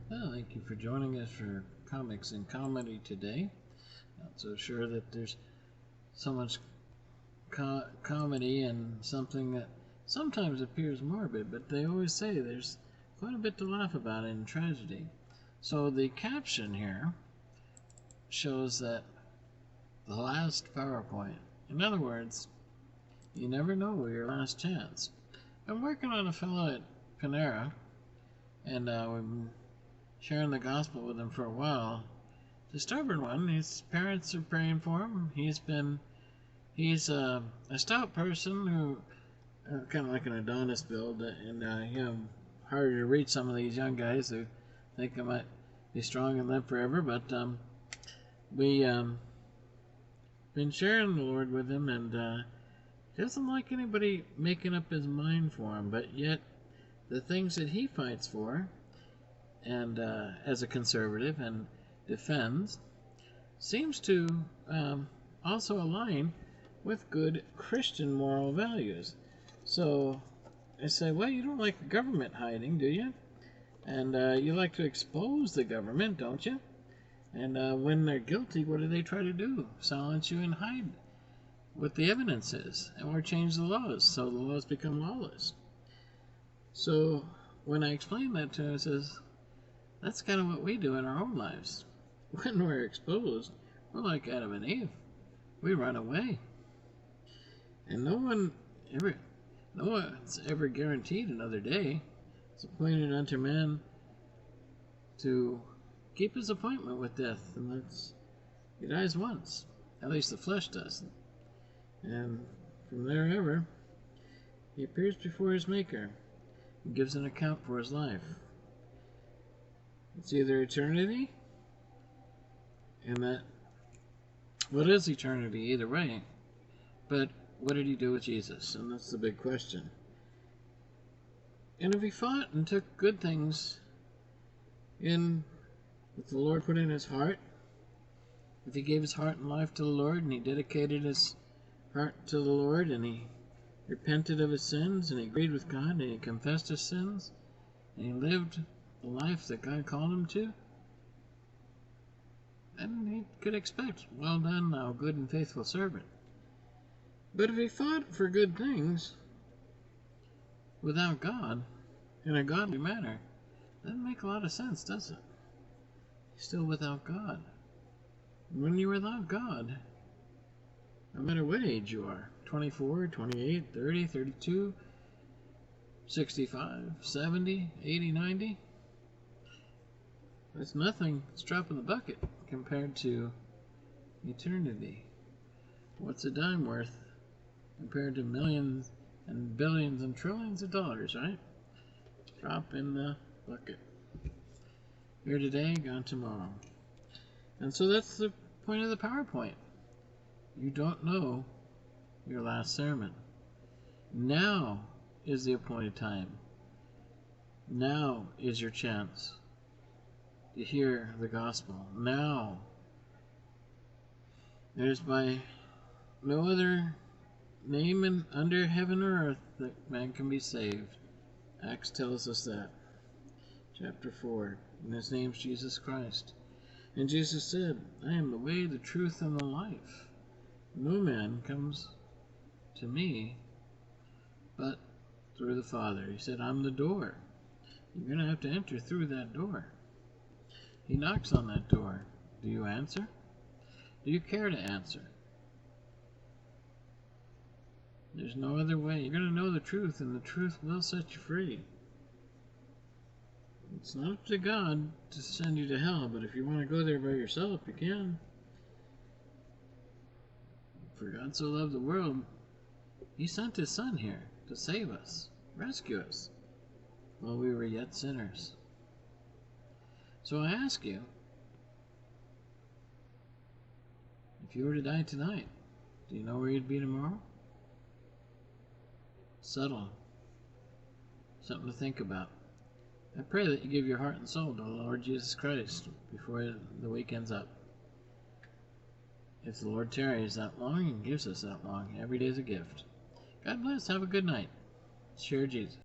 Well, thank you for joining us for Comics and Comedy today. Not so sure that there's so much comedy and something that sometimes appears morbid, but they always say there's quite a bit to laugh about in tragedy. So the caption here shows that the last PowerPoint. In other words, you never know your last chance. I'm working on a fellow at Panera, and we've been sharing the gospel with him for a while. The stubborn one, his parents are praying for him. He's a stout person who kind of like an Adonis build, and harder to reach some of these young guys who think they might be strong and live forever. But we been sharing the Lord with him, and he doesn't like anybody making up his mind for him. But yet, the things that he fights for, and as a conservative and defends, seems to also align with good Christian moral values. So I say, well, you don't like the government hiding, do you? And you like to expose the government, don't you? And when they're guilty, what do they try to do? Silence you and hide what the evidence is, or change the laws so the laws become lawless. So when I explain that to him, he says, that's kind of what we do in our own lives. When we're exposed, we're like Adam and Eve. We run away. And no one's ever guaranteed another day. It's appointed unto man to keep his appointment with death, and he dies once. At least the flesh does. And from there ever, he appears before his Maker and gives an account for his life. It's either eternity, and that, what is eternity either way? But what did he do with Jesus? And that's the big question. And if he fought and took good things in that the Lord put in his heart, if he gave his heart and life to the Lord, and he dedicated his heart to the Lord, and he repented of his sins, and he agreed with God, and he confessed his sins, and he lived the life that God called him to, then he could expect, well done, thou good and faithful servant. But if he fought for good things without God, in a godly manner, that doesn't make a lot of sense, does it? He's still without God. When you're without God, no matter what age you are, 24, 28, 30, 32, 65, 70, 80, 90, it's nothing. It's a drop in the bucket compared to eternity. What's a dime worth compared to millions and billions and trillions of dollars, right? Drop in the bucket. Here today, gone tomorrow. And so that's the point of the PowerPoint. You don't know your last sermon. Now is the appointed time. Now is your chance to hear the gospel. Now. There's by no other name under heaven or earth that man can be saved. Acts tells us that. Chapter 4. And his name's Jesus Christ. And Jesus said, I am the way, the truth, and the life. No man comes to me but through the Father. He said, I'm the door. You're going to have to enter through that door. He knocks on that door. Do you answer? Do you care to answer? There's no other way. You're going to know the truth, and the truth will set you free. It's not up to God to send you to hell, but if you want to go there by yourself, you can. For God so loved the world, he sent his Son here to save us, rescue us, while we were yet sinners. So I ask you, if you were to die tonight, do you know where you'd be tomorrow? Subtle. Something to think about. I pray that you give your heart and soul to the Lord Jesus Christ before the weekend's up. If the Lord tarries that long and gives us that long, every day is a gift. God bless. Have a good night. Share Jesus.